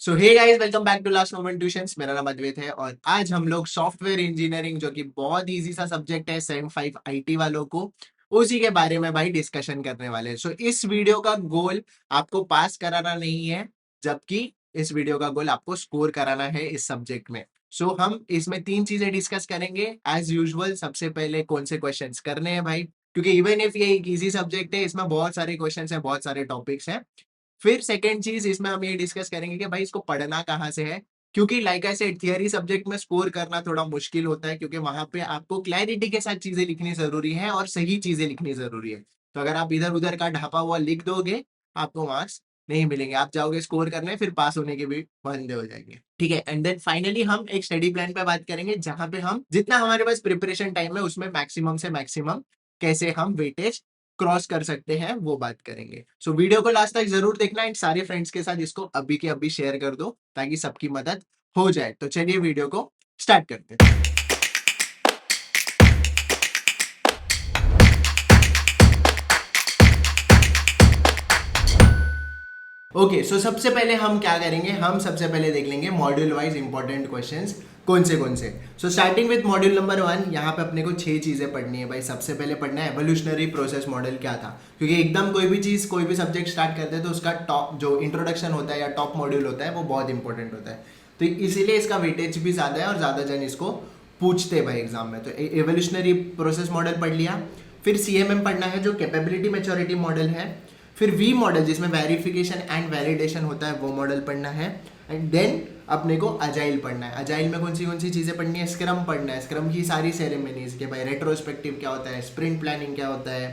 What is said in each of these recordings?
So hey guys, welcome back to last moment tuitions. मेरा नाम अद्वैत है और आज हम लोग सॉफ्टवेयर इंजीनियरिंग, जो कि बहुत इजी सा सब्जेक्ट है 75 आईटी वालों को, उसी के बारे में भाई डिस्कशन करने वाले हैं। सो इस वीडियो का गोल आपको पास कराना नहीं है, जबकि इस वीडियो का गोल आपको स्कोर कराना है इस सब्जेक्ट में। सो हम इसमें तीन चीजें डिस्कस करेंगे एज यूजुअल। सबसे पहले कौन से क्वेश्चंस करने हैं भाई, क्योंकि इवन इफ ये एक इजी सब्जेक्ट है, इसमें बहुत सारे क्वेश्चंस हैं, बहुत सारे टॉपिक्स हैं। फिर सेकंड चीज इसमें हम ये डिस्कस करेंगे कि भाई इसको पढ़ना कहाँ से है, क्योंकि like I said theory subject में स्कोर करना थोड़ा मुश्किल होता है, क्योंकि वहां पे आपको क्लैरिटी के साथ चीजें लिखनी जरूरी है और सही चीजें लिखनी जरूरी है। तो अगर आप इधर उधर का ढापा हुआ लिख दोगे, आपको मार्क्स नहीं मिलेंगे। आप जाओगे स्कोर करने, फिर पास होने के भी बंदे हो जाएंगे। ठीक है, एंड देन फाइनली हम एक स्टडी प्लान पे बात करेंगे, जहां पे हम जितना हमारे पास प्रिपरेशन टाइम है उसमें मैक्सिमम से मैक्सिमम कैसे हम वेटेज क्रॉस कर सकते हैं वो बात करेंगे। सो वीडियो को लास्ट तक जरूर देखना एंड सारे फ्रेंड्स के साथ इसको अभी के अभी शेयर कर दो, ताकि सबकी मदद हो जाए। तो चलिए वीडियो को स्टार्ट करते हैं। ओके, सो सबसे पहले हम क्या करेंगे, हम सबसे पहले देख लेंगे मॉड्यूल वाइज इंपॉर्टेंट क्वेश्चंस कौन से। So starting with module number 1, यहाँ पे अपने को 6 चीजें पढ़नी है भाई। सबसे पहले पढ़ना है एवोल्यूशनरी प्रोसेस मॉडल क्या था, क्योंकि एकदम कोई भी चीज कोई भी सब्जेक्ट स्टार्ट करते हैं तो उसका टॉप जो इंट्रोडक्शन होता है या टॉप मॉड्यूल होता है वो बहुत इंपॉर्टेंट होता है। तो इसीलिए इसका वेटेज भी ज्यादा है और ज्यादा जन इसको पूछते हैं भाई एग्जाम में। तो एवोल्यूशनरी प्रोसेस मॉडल पढ़ लिया। फिर सीएमएम पढ़ना है, जो कैपेबिलिटी मैच्योरिटी मॉडल है। फिर वी मॉडल, जिसमें वेरिफिकेशन एंड वैलिडेशन होता है, वो मॉडल पढ़ना है। एंड देन अपने को अजाइल पढ़ना है। अजाइल में कौन सी चीज़ें पढ़नी है, स्क्रम पढ़ना है, स्क्रम की सारी सेरेमनीज के भाई, रेट्रोस्पेक्टिव क्या होता है, स्प्रिंट प्लानिंग क्या होता है,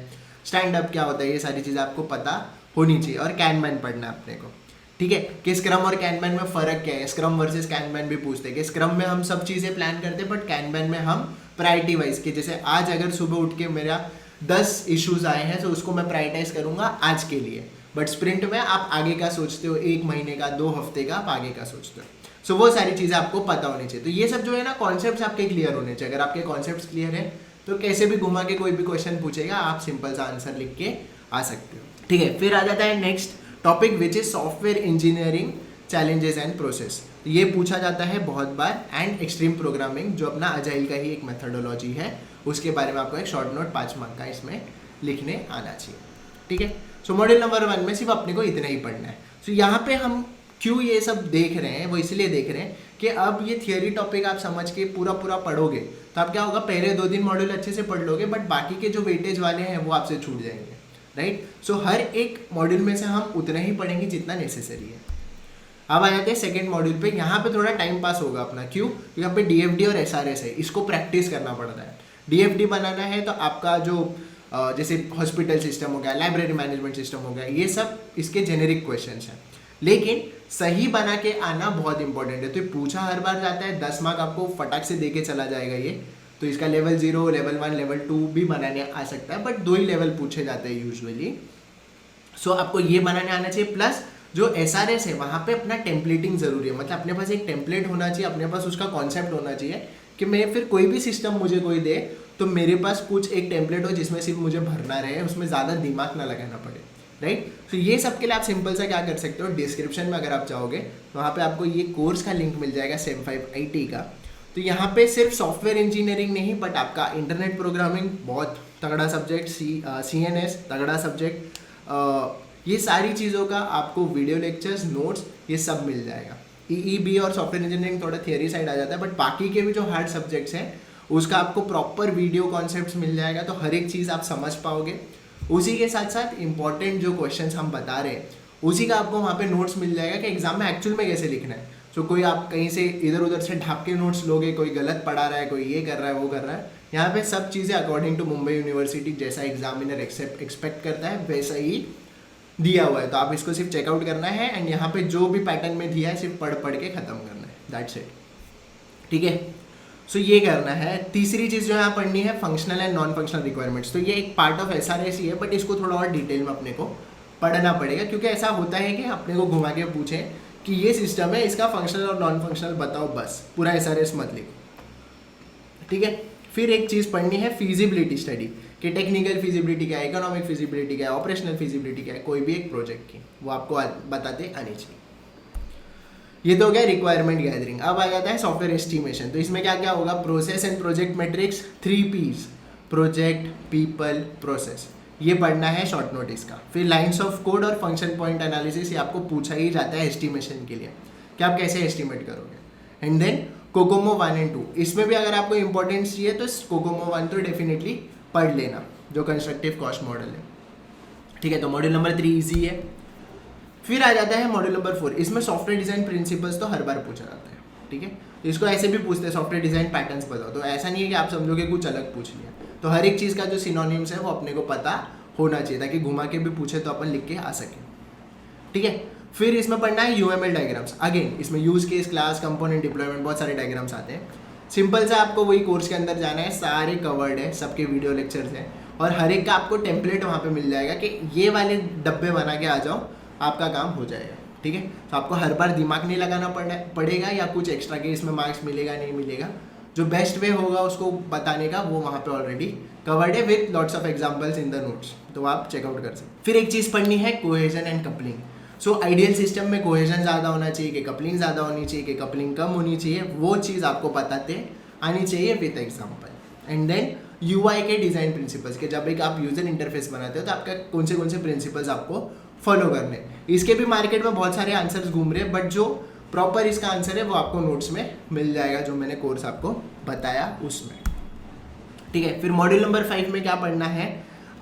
स्टैंड अप क्या होता है, ये सारी चीज़ें आपको पता होनी चाहिए। और कैनमैन पढ़ना है अपने को। ठीक है, कि स्क्रम और कैनमैन में फ़र्क क्या है, स्क्रम वर्सेस कैनमैन भी पूछते हैं कि स्क्रम में हम सब चीज़ें प्लान करते हैं, बट कैनमैन में हम प्रायोरिटी वाइज के, जैसे आज अगर सुबह उठ के मेरा 10 इश्यूज आए हैं तो उसको मैं प्रायोरिटाइज करूंगा आज के लिए। बट स्प्रिंट में आप आगे का सोचते हो, 1 महीने का, 2 हफ्ते का आप आगे का सोचते हो। सो वो सारी चीज़ें आपको पता होनी चाहिए। तो ये सब जो है ना, कॉन्सेप्ट्स आपके क्लियर होने चाहिए। अगर आपके कॉन्सेप्ट्स क्लियर है तो कैसे भी घुमा के कोई भी क्वेश्चन पूछेगा, आप सिंपल सा आंसर लिख के आ सकते हो। ठीक है, फिर आ जाता है next topic which is software engineering challenges and process. ये पूछा जाता है बहुत बार। एंड एक्सट्रीम प्रोग्रामिंग, जो अपना अजाइल का ही एक मेथोडोलॉजी है, उसके बारे में आपको एक शॉर्ट नोट 5 मार्क का इसमें लिखने आना चाहिए। ठीक है, सो मॉड्यूल नंबर 1 में सिर्फ अपने को इतना ही पढ़ना है। सो यहाँ पे हम क्यों ये सब देख रहे हैं, वो इसलिए देख रहे हैं कि अब ये थियोरी टॉपिक आप समझ के पूरा पूरा पढ़ोगे तो आप क्या होगा, पहले 2 दिन मॉड्यूल अच्छे से पढ़ लोगे, बट बाकी के जो वेटेज वाले हैं वो आपसे छूट जाएंगे। राइट, सो हर एक मॉड्यूल में से हम उतना ही पढ़ेंगे जितना नेसेसरी है। अब आ जाते हैं सेकेंड मॉड्यूल पे। यहाँ पे थोड़ा टाइम पास होगा अपना, क्यों? क्योंकि यहाँ पे डीएफडी और एसआरएस है, इसको प्रैक्टिस करना पड़ता है। डीएफडी बनाना है तो आपका जो जैसे हॉस्पिटल सिस्टम हो गया, लाइब्रेरी मैनेजमेंट सिस्टम हो गया, ये सब इसके जेनेरिक क्वेश्चंस हैं, लेकिन सही बना के आना बहुत इंपॉर्टेंट है। तो ये पूछा हर बार जाता है, 10 मार्क आपको फटाक से दे के चला जाएगा ये। तो इसका लेवल 0, लेवल 1, लेवल 2 भी बनाने आ सकता है, बट 2 ही लेवल पूछे जाते हैं यूजुअली। सो आपको ये बनाने आना चाहिए। प्लस जो एसआरएस है वहाँ पे अपना टेम्पलेटिंग जरूरी है, मतलब अपने पास एक टेम्पलेट होना चाहिए, अपने पास उसका कॉन्सेप्ट होना चाहिए कि मैं फिर कोई भी सिस्टम मुझे कोई दे तो मेरे पास कुछ एक टेम्पलेट हो जिसमें सिर्फ मुझे भरना रहे, उसमें ज़्यादा दिमाग ना लगाना पड़े। राइट, तो ये सब के लिए आप सिंपल सा क्या कर सकते हो, डिस्क्रिप्शन में अगर आप चाहोगे तो वहाँ पे आपको ये कोर्स का लिंक मिल जाएगा सेम5 आईटी का। तो यहाँ पे सिर्फ सॉफ्टवेयर इंजीनियरिंग नहीं, बट आपका इंटरनेट प्रोग्रामिंग बहुत तगड़ा सब्जेक्ट, CNS तगड़ा सब्जेक्ट, ये सारी चीज़ों का आपको वीडियो लेक्चर्स, नोट्स, ये सब मिल जाएगा। EEB और सॉफ्टवेयर इंजीनियरिंग थोड़ा थियरी साइड आ जाता है, बट बाकी के भी जो हार्ड सब्जेक्ट्स हैं उसका आपको प्रॉपर वीडियो कॉन्सेप्ट्स मिल जाएगा, तो हर एक चीज़ आप समझ पाओगे। उसी के साथ साथ इंपॉर्टेंट जो क्वेश्चंस हम बता रहे हैं उसी का आपको वहाँ पे नोट्स मिल जाएगा कि एग्जाम में एक्चुअल में कैसे लिखना है। सो कोई आप कहीं से इधर उधर से ढाप के नोट्स लोगे, कोई गलत पढ़ा रहा है, कोई ये कर रहा है, वो कर रहा है, यहाँ पे सब चीज़ें अकॉर्डिंग टू मुंबई यूनिवर्सिटी जैसा एग्जामिनर एक्सपेक्ट करता है वैसा ही दिया हुआ है। तो आप इसको सिर्फ चेकआउट करना है एंड यहाँ पे जो भी पैटर्न में दिया है सिर्फ पढ़ पढ़ के खत्म करना है, दैट्स इट। ठीक है, सो ये करना है। तीसरी चीज़ जो यहाँ पढ़नी है, functional and non functional requirements. तो ये एक पार्ट ऑफ एसआरएस ही है, बट इसको थोड़ा और डिटेल में अपने को पढ़ना पड़ेगा, क्योंकि ऐसा होता है कि अपने को घुमा के पूछे कि ये सिस्टम है, इसका फंक्शनल और नॉन फंक्शनल बताओ, बस पूरा एसआरएस मत लिखो। ठीक है, फिर एक चीज़ पढ़नी है फीजिबिलिटी स्टडी, कि टेक्निकल फिजिबिलिटी क्या है, इकोनॉमिक फिजिबिलिटी क्या है, ऑपरेशनल फिजिबिलिटी क्या है, कोई भी एक प्रोजेक्ट की, वो आपको बताते आनी चाहिए। ये तो हो गया रिक्वायरमेंट गैदरिंग। अब आ जाता है सॉफ्टवेयर एस्टिमेशन। तो इसमें क्या क्या होगा, process and project matrix, 3 P's, project, people, process, ये पढ़ना है शॉर्ट नोटिस का। फिर लाइंस ऑफ कोड और फंक्शन पॉइंट एनालिसिस, ये आपको पूछा ही जाता है एस्टिमेशन के लिए कि आप कैसे एस्टिमेट करोगे। एंड देन कोकोमो 1 एंड 2, इसमें भी अगर आपको इंपॉर्टेंस चाहिए तो कोकोमो 1 तो डेफिनेटली पढ़ लेना, जो कंस्ट्रक्टिव कॉस्ट मॉडल है। ठीक है, तो मॉड्यूल नंबर 3 ईजी है। फिर आ जाता है मॉड्यूल नंबर 4, इसमें सॉफ्टवेयर डिजाइन प्रिंसिपल्स तो हर बार पूछा जाता है। ठीक है, तो इसको ऐसे भी पूछते हैं सॉफ्टवेयर डिजाइन पैटर्न्स बताओ, तो ऐसा नहीं है कि आप समझोगे कुछ अलग पूछ लिया। तो हर एक चीज़ का जो सिनोनिम्स है वो अपने को पता होना चाहिए, ताकि घुमा के भी पूछे तो अपन लिख के आ सके। ठीक है, फिर इसमें पढ़ना है यूएमएल डायग्राम्स। अगेन इसमें use case, class, component, deployment, बहुत सारे डायग्राम्स आते हैं। सिंपल सा आपको वही कोर्स के अंदर जाना है, सारे कवर्ड है, सबके वीडियो लेक्चर्स हैं, और हर एक का आपको टेम्पलेट वहाँ पे मिल जाएगा कि ये वाले डब्बे बना के आ जाओ, आपका काम हो जाएगा। ठीक है, तो आपको हर बार दिमाग नहीं लगाना पड़ेगा या कुछ एक्स्ट्रा के इसमें मार्क्स मिलेगा नहीं मिलेगा। जो बेस्ट वे होगा उसको बताने का वो वहाँ पे ऑलरेडी कवर्ड है with lots of examples in the notes, तो आप चेकआउट कर सकते। फिर एक चीज़ पढ़नी है cohesion and coupling. So ideal system में कोहेजन ज़्यादा होना चाहिए कि कपलिंग ज़्यादा होनी चाहिए कि कपलिंग कम होनी चाहिए, वो चीज़ आपको बताते आनी चाहिए with example. And then UI के डिज़ाइन प्रिंसिपल्स के, जब एक आप यूजर इंटरफेस बनाते हो तो आपका कौन से प्रिंसिपल्स आपको फॉलो करने। इसके भी मार्केट में बहुत सारे आंसर्स घूम रहे हैं, बट जो प्रॉपर इसका आंसर है वो आपको नोट्स में मिल जाएगा, जो मैंने कोर्स आपको बताया उसमें। ठीक है, फिर मॉड्यूल नंबर 5 में क्या पढ़ना है,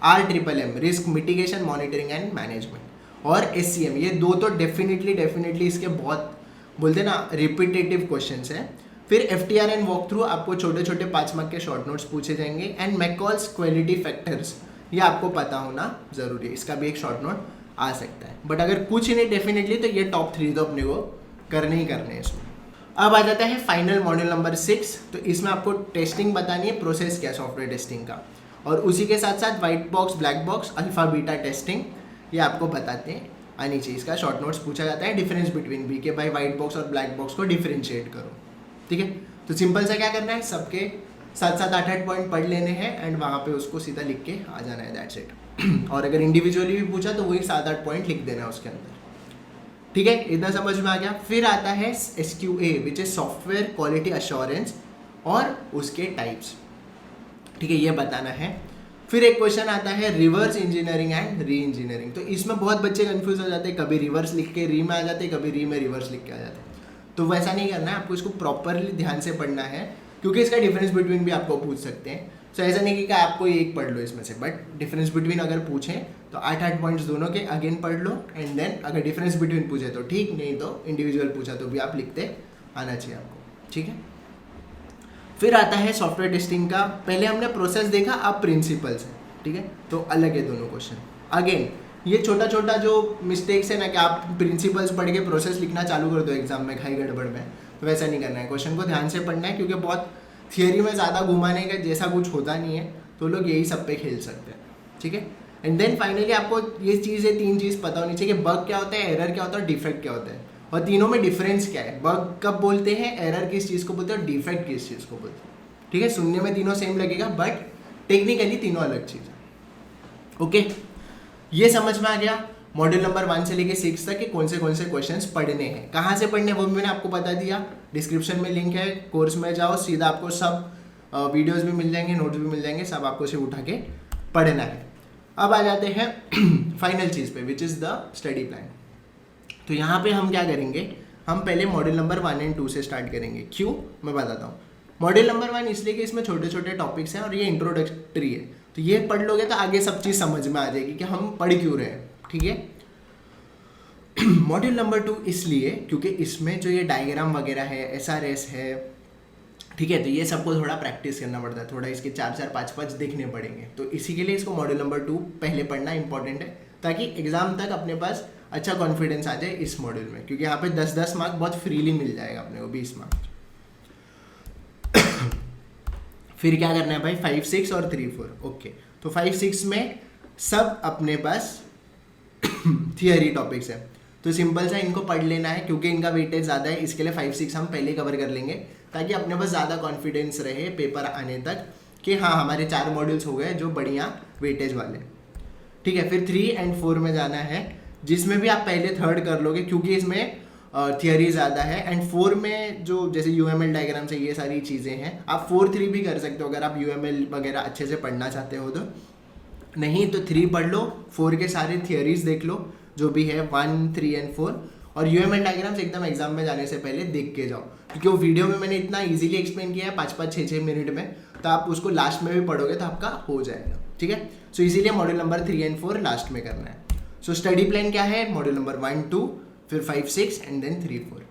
RMM, risk mitigation, monitoring and management, और SCM, ये दो तो डेफिनेटली इसके बहुत बोलते ना रिपीटेटिव क्वेश्चंस हैं। फिर FTR एंड वॉक थ्रू, आपको छोटे छोटे 5 मार्क के शॉर्ट नोट्स पूछे जाएंगे। एंड मैकॉल्स क्वालिटी फैक्टर्स, ये आपको पता होना जरूरी है, इसका भी एक शॉर्ट नोट आ सकता है। बट अगर कुछ नहीं डेफिनेटली तो ये टॉप 3 तो अपने को करने ही करने हैं इसमें। अब आ जाता है फाइनल मॉड्यूल नंबर 6, तो इसमें आपको टेस्टिंग बतानी है, प्रोसेस क्या सॉफ्टवेयर टेस्टिंग का, और उसी के साथ साथ white box, black box, alpha beta testing, ये आपको बताते हैं आनी चाहिए। इसका शॉर्ट नोट्स पूछा जाता है, डिफरेंस बिटवीन बी के भाई व्हाइट बॉक्स और ब्लैक बॉक्स को डिफरेंशिएट करो। ठीक है, तो सिंपल सा क्या करना है, सबके 7-7, 8-8 पॉइंट पढ़ लेने हैं एंड वहाँ पे उसको सीधा लिख के आ जाना है, दैट्स इट। और अगर इंडिविजुअली भी पूछा तो वही 7-8 पॉइंट लिख देना है उसके अंदर। ठीक है, इतना समझ में आ गया। फिर आता है SQA which is software quality assurance, और उसके टाइप्स। ठीक है, ये बताना है। फिर एक क्वेश्चन आता है reverse engineering and re engineering. तो इसमें बहुत बच्चे कंफ्यूज हो जाते हैं, कभी रिवर्स लिख के री में आ जाते हैं, कभी री में रिवर्स लिख के आ जाते हैं। तो वैसा नहीं करना है, आपको इसको प्रॉपरली ध्यान से पढ़ना है, क्योंकि इसका डिफरेंस बिटवीन भी आपको पूछ सकते हैं। सो ऐसा नहीं कि आपको एक पढ़ लो इसमें से, बट डिफरेंस बिटवीन अगर पूछें तो 8-8 पॉइंट्स दोनों के अगेन पढ़ लो, एंड देन अगर डिफरेंस बिटवीन पूछे तो ठीक, नहीं तो इंडिविजुअल पूछा तो भी आप लिखते आना चाहिए आपको। ठीक है, फिर आता है सॉफ्टवेयर टेस्टिंग का। पहले हमने प्रोसेस देखा, अब प्रिंसिपल्स है। ठीक है, तो अलग है दोनों क्वेश्चन। अगेन ये छोटा छोटा जो मिस्टेक्स है ना, कि आप प्रिंसिपल्स पढ़ के प्रोसेस लिखना चालू कर दो एग्जाम में खाई गड़बड़ में, तो वैसा नहीं करना है। क्वेश्चन को ध्यान से पढ़ना है, क्योंकि बहुत थियरी में ज़्यादा घुमाने का जैसा कुछ होता नहीं है, तो लोग यही सब पे खेल सकते हैं। ठीक है, एंड देन फाइनली आपको ये चीज़ें 3 चीज़ पता होनी चाहिए कि बग क्या होता है, एरर क्या होता है और डिफेक्ट क्या होता है, और तीनों में डिफरेंस क्या है। बग कब बोलते हैं, एरर किस चीज़ को बोलते हैं और डिफेक्ट किस चीज़ को बोलते हैं। ठीक है, सुनने में तीनों सेम लगेगा, बट टेक्निकली तीनों अलग चीज़ है। ओके, ये समझ में आ गया मॉड्यूल नंबर 1 से लेके 6 तक के कौन से क्वेश्चंस पढ़ने हैं, कहाँ से पढ़ने वो भी मैंने आपको बता दिया। डिस्क्रिप्शन में लिंक है, कोर्स में जाओ, सीधा आपको सब वीडियोस भी मिल जाएंगे, नोट्स भी मिल जाएंगे, सब आपको सिर्फ उठा के पढ़ना है। अब आ जाते हैं फाइनल चीज़ पे, which is the study plan. तो यहाँ पे हम क्या करेंगे, हम पहले मॉड्यूल नंबर 1 एंड 2 से स्टार्ट करेंगे। क्यों, मैं बताता हूँ। मॉड्यूल नंबर 1 इसलिए कि इसमें छोटे छोटे टॉपिक्स हैं और ये इंट्रोडक्टरी है, तो ये पढ़ लोगे तो आगे सब चीज़ समझ में आ जाएगी कि हम पढ़ क्यों रहे हैं। ठीक है, मॉड्यूल नंबर 2 इसलिए क्योंकि इसमें जो ये डायग्राम वगैरह है, SRS है, ठीक है, तो ये सबको थोड़ा प्रैक्टिस करना पड़ता है, थोड़ा इसके 4-4, 5-5 देखने पड़ेंगे। तो इसी के लिए इसको मॉड्यूल नंबर 2 पहले पढ़ना इंपॉर्टेंट है, ताकि एग्जाम तक अपने पास अच्छा कॉन्फिडेंस आ जाए इस मॉड्यूल में, क्योंकि यहाँ पे 10-10 मार्क बहुत फ्रीली मिल जाएगा अपने को, 20 मार्क। फिर क्या करना है भाई, 5, 6 और 3, 4। ओके, तो 5, 6 में सब अपने पास थियरी टॉपिक्स है, तो सिंपल सा इनको पढ़ लेना है, क्योंकि इनका वेटेज ज़्यादा है, इसके लिए 5, 6 हम पहले कवर कर लेंगे, ताकि अपने पास ज़्यादा कॉन्फिडेंस रहे पेपर आने तक कि हाँ हमारे 4 मॉड्यूल्स हो गए जो बढ़िया वेटेज वाले। ठीक है, फिर 3 एंड 4 में जाना है, जिसमें भी आप पहले 3rd कर लोगे, क्योंकि इसमें थियरी ज़्यादा है। एंड 4 में जो जैसे यूएमएल डायग्राम से ये सारी चीज़ें हैं, आप 4-3 भी कर सकते हो अगर आप यूएमएल वगैरह अच्छे से पढ़ना चाहते हो तो। नहीं तो 3 पढ़ लो, 4 के सारे थियरीज देख लो जो भी है 1, 3 एंड 4। और यूएमएल डायग्राम्स एकदम एग्जाम में जाने से पहले देख के जाओ, क्योंकि वो वीडियो में मैंने इतना इजीली एक्सप्लेन किया है 5-5, 6-6 मिनट में, तो आप उसको लास्ट में भी पढ़ोगे तो आपका हो जाएगा, ठीक है। सो इसीलिए मॉड्यूल नंबर 3 एंड 4 लास्ट में करना है। सो स्टडी प्लान क्या है, मॉड्यूल नंबर 1, 2, फिर 5, 6 एंड देन 3, 4।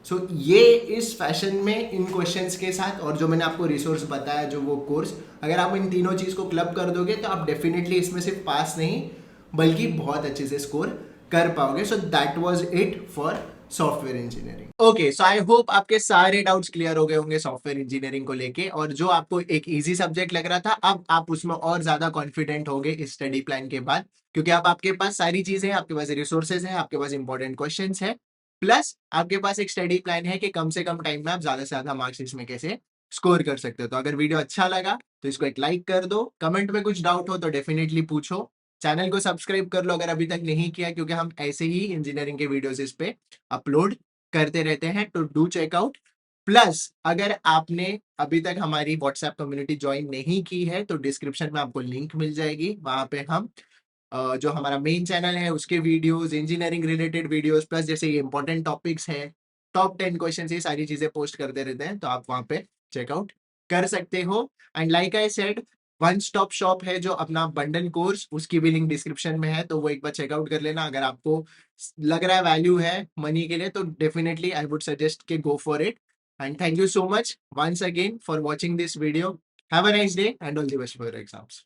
सो ये इस फैशन में इन क्वेश्चंस के साथ, और जो मैंने आपको रिसोर्स बताया जो वो कोर्स, अगर आप इन तीनों चीज़ को क्लब कर दोगे तो आप डेफिनेटली इसमें सिर्फ पास नहीं बल्कि बहुत अच्छे से स्कोर कर पाओगे। So that was it for software engineering. Okay, so I hope आपके सारे डाउट्स क्लियर हो गए होंगे सॉफ्टवेयर इंजीनियरिंग को लेके, और जो आपको एक इजी सब्जेक्ट लग रहा था अब आप उसमें और ज्यादा कॉन्फिडेंट होगे इस स्टडी प्लान के बाद, क्योंकि अब आपके पास सारी चीजें हैं, आपके पास रिसोर्सेज है, आपके पास इंपॉर्टेंट क्वेश्चन है, प्लस आपके पास एक स्टडी प्लान है कि कम से कम टाइम में आप ज्यादा से ज्यादा मार्क्स इसमें कैसे स्कोर कर सकते हो। तो अगर वीडियो अच्छा लगा तो इसको एक लाइक कर दो, कमेंट में कुछ डाउट हो तो डेफिनेटली पूछो, चैनल को सब्सक्राइब कर लो अगर अभी तक नहीं किया, क्योंकि हम ऐसे ही इंजीनियरिंग के वीडियोस इस पे अपलोड करते रहते हैं, तो डू चेकआउट। प्लस अगर आपने अभी तक हमारी व्हाट्सएप कम्युनिटी ज्वाइन नहीं की है तो डिस्क्रिप्शन में आपको लिंक मिल जाएगी, वहां पे हम जो हमारा मेन चैनल है उसके videos, engineering related videos, plus जैसे ये इंपॉर्टेंट टॉपिक्स है, टॉप 10 क्वेश्चन, ये सारी चीजें पोस्ट करते रहते हैं, तो आप वहां पे चेकआउट कर सकते हो। And like I said, one stop shop है जो अपना बंडल कोर्स, उसकी भी लिंक डिस्क्रिप्शन में है, तो वो एक बार चेकआउट कर लेना। अगर आपको लग रहा है वैल्यू है मनी के लिए तो डेफिनेटली आई वुड सजेस्ट के go for it. And thank you so much once again for watching this video. Have a nice day and all the best for your exams.